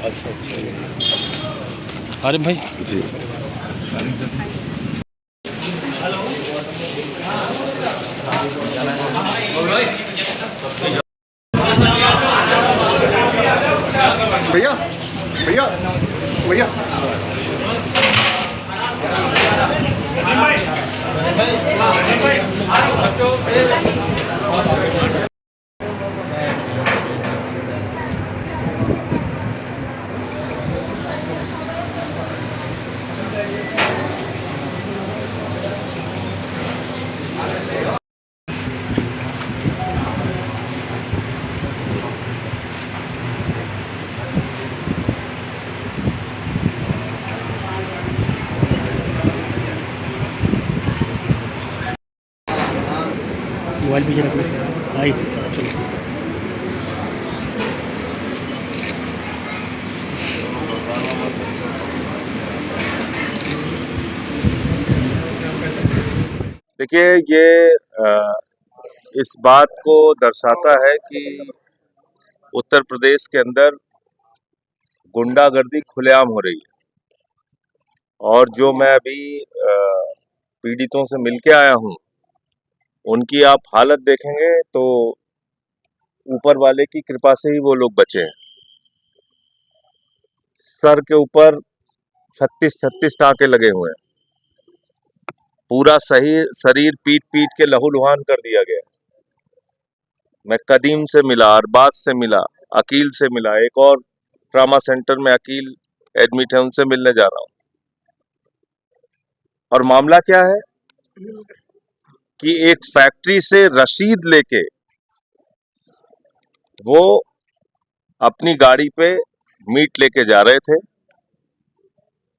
अच्छा अच्छा। अरे भाई जी। भैया भैया भैया मोबाइल पीछे रख लो भाई। चलो देखिए ये इस बात को दर्शाता है कि उत्तर प्रदेश के अंदर गुंडागर्दी खुलेआम हो रही है। और जो मैं अभी पीड़ितों से मिलके आया हूँ, उनकी आप हालत देखेंगे तो ऊपर वाले की कृपा से ही वो लोग बचे हैं। सर के ऊपर 36 टांके लगे हुए हैं। पूरा सही शरीर पीट पीट के लहूलुहान कर दिया गया। मैं कदीम से मिला, अरबाज से मिला, अकील से मिला। एक और ट्रामा सेंटर में अकील एडमिट है, उनसे मिलने जा रहा हूँ। और मामला क्या है कि एक फैक्ट्री से रसीद लेके वो अपनी गाड़ी पे मीट लेके जा रहे थे।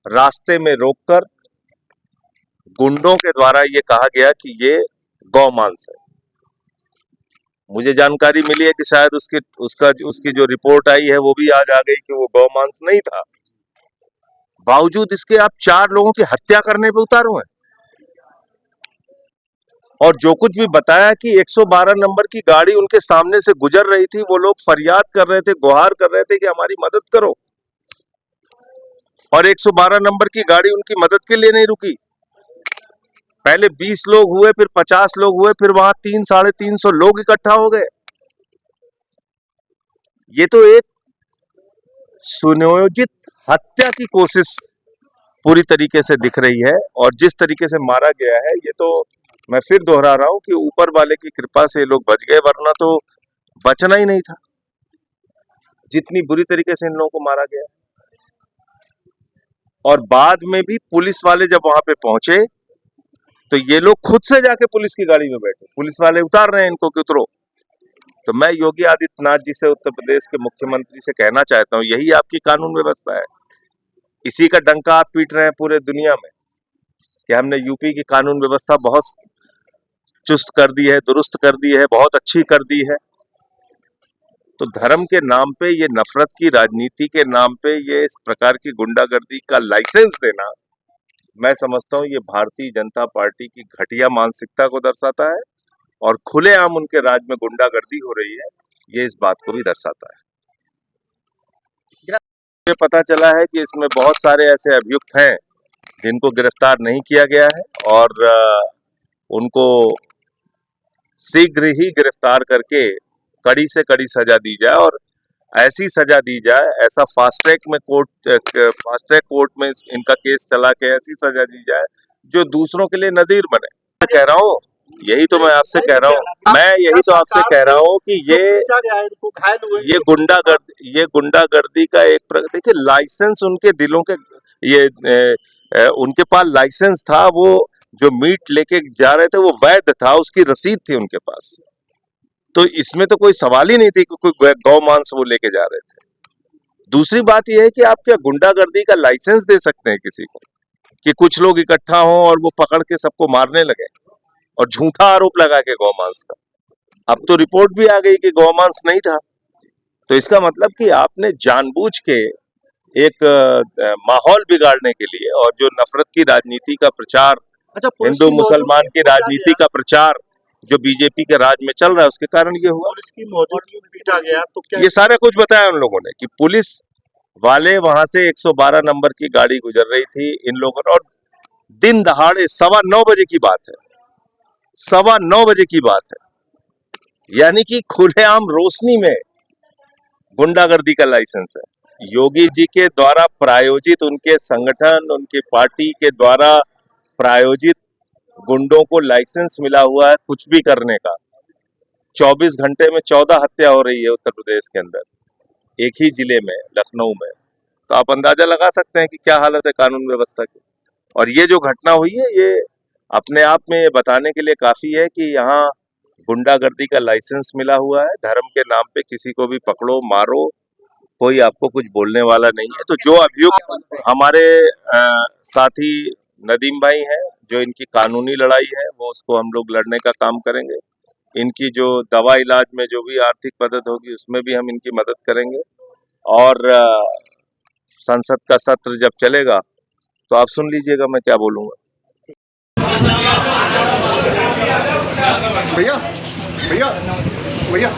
रास्ते में रोककर गुंडों के द्वारा ये कहा गया कि ये गौमांस है। मुझे जानकारी मिली है कि शायद उसकी जो रिपोर्ट आई है वो भी आज आ गई कि वो गौमांस नहीं था। बावजूद इसके आप 4 लोगों की हत्या करने पे उतारू हैं। और जो कुछ भी बताया कि 112 नंबर की गाड़ी उनके सामने से गुजर रही थी, वो लोग फरियाद कर रहे थे, गुहार कर रहे थे कि हमारी मदद करो। और 112 नंबर की गाड़ी उनकी मदद के लिए नहीं रुकी। पहले 20 लोग हुए, फिर 50 लोग हुए, फिर वहां 300-350 लोग इकट्ठा हो गए। ये तो एक सुनियोजित हत्या की कोशिश पूरी तरीके से दिख रही है। और जिस तरीके से मारा गया है, ये तो मैं फिर दोहरा रहा हूं कि ऊपर वाले की कृपा से लोग बच गए, वरना तो बचना ही नहीं था। जितनी बुरी तरीके से इन लोगों को मारा गया। और बाद में भी पुलिस वाले जब वहां पे पहुंचे तो ये लोग खुद से जाके पुलिस की गाड़ी में बैठे। पुलिस वाले उतार रहे हैं इनको कि उतरो। तो मैं योगी आदित्यनाथ जी से, उत्तर प्रदेश के मुख्यमंत्री से कहना चाहता हूं, यही आपकी कानून व्यवस्था है। इसी का डंका आप पीट रहे हैं पूरे दुनिया में कि हमने यूपी की कानून व्यवस्था बहुत चुस्त कर दी है, दुरुस्त कर दी है, बहुत अच्छी कर दी है। तो धर्म के नाम पे, ये नफरत की राजनीति के नाम पे, ये इस प्रकार की गुंडागर्दी का लाइसेंस देना, मैं समझता हूं ये भारतीय जनता पार्टी की घटिया मानसिकता को दर्शाता है। और खुलेआम उनके राज में गुंडागर्दी हो रही है, ये इस बात को भी दर्शाता है। मुझे पता चला है कि इसमें बहुत सारे ऐसे अभियुक्त हैं जिनको गिरफ्तार नहीं किया गया है और उनको शीघ्र ही गिरफ्तार करके कड़ी से कड़ी सजा दी जाए। और ऐसी सजा दी जाए, ऐसा फास्ट ट्रैक कोर्ट में इनका केस चला के ऐसी सजा दी जाए जो दूसरों के लिए नजीर बने। मैं कह रहा हूँ, यही तो मैं आपसे कह रहा हूँ, मैं यही तो आपसे कह रहा हूँ कि ये गुंडागर्दी का एक देखिए, लाइसेंस उनके दिलों के, उनके पास लाइसेंस था। वो जो मीट लेके जा रहे थे वो वैध था, उसकी रसीद थी उनके पास। तो इसमें तो कोई सवाल ही नहीं थी कि कोई गौ मांस वो लेके जा रहे थे। दूसरी बात यह है कि आप क्या गुंडागर्दी का लाइसेंस दे सकते हैं किसी को कि कुछ लोग इकट्ठा हों और वो पकड़ के सबको मारने लगे और झूठा आरोप लगा के गौ मांस का। अब तो रिपोर्ट भी आ गई कि गौ मांस नहीं था। तो इसका मतलब कि आपने जानबूझ के एक माहौल बिगाड़ने के लिए, और जो नफरत की राजनीति का प्रचार, हिंदू मुसलमान की राजनीति का प्रचार जो बीजेपी के राज में चल रहा है, उसके कारण ये हुआ। पुलिस की मौजूदगी में पीटा गया, तो क्या ये सारा कुछ बताया उन लोगों ने कि पुलिस वाले वहां से 112 नंबर की गाड़ी गुजर रही थी इन लोगों ने, और दिन दहाड़े 9:15 बजे की बात है, 9:15 बजे की बात है, यानी कि खुलेआम रोशनी में गुंडागर्दी का लाइसेंस है। योगी जी के द्वारा प्रायोजित, उनके संगठन, उनकी पार्टी के द्वारा प्रायोजित गुंडों को लाइसेंस मिला हुआ है कुछ भी करने का। 24 घंटे में 14 हत्या हो रही है उत्तर प्रदेश के अंदर, एक ही जिले में, लखनऊ में। तो आप अंदाजा लगा सकते हैं कि क्या हालत है कानून व्यवस्था की। और ये जो घटना हुई है, ये अपने आप में ये बताने के लिए काफी है कि यहाँ गुंडागर्दी का लाइसेंस मिला हुआ है। धर्म के नाम पे किसी को भी पकड़ो, मारो, कोई आपको कुछ बोलने वाला नहीं है। तो जो अभियुक्त हमारे साथी नदीम भाई हैं, जो इनकी कानूनी लड़ाई है, वो उसको हम लोग लड़ने का काम करेंगे। इनकी जो दवा इलाज में जो भी आर्थिक मदद होगी, उसमें भी हम इनकी मदद करेंगे। और संसद का सत्र जब चलेगा तो आप सुन लीजिएगा मैं क्या बोलूंगा। भैया भैया भैया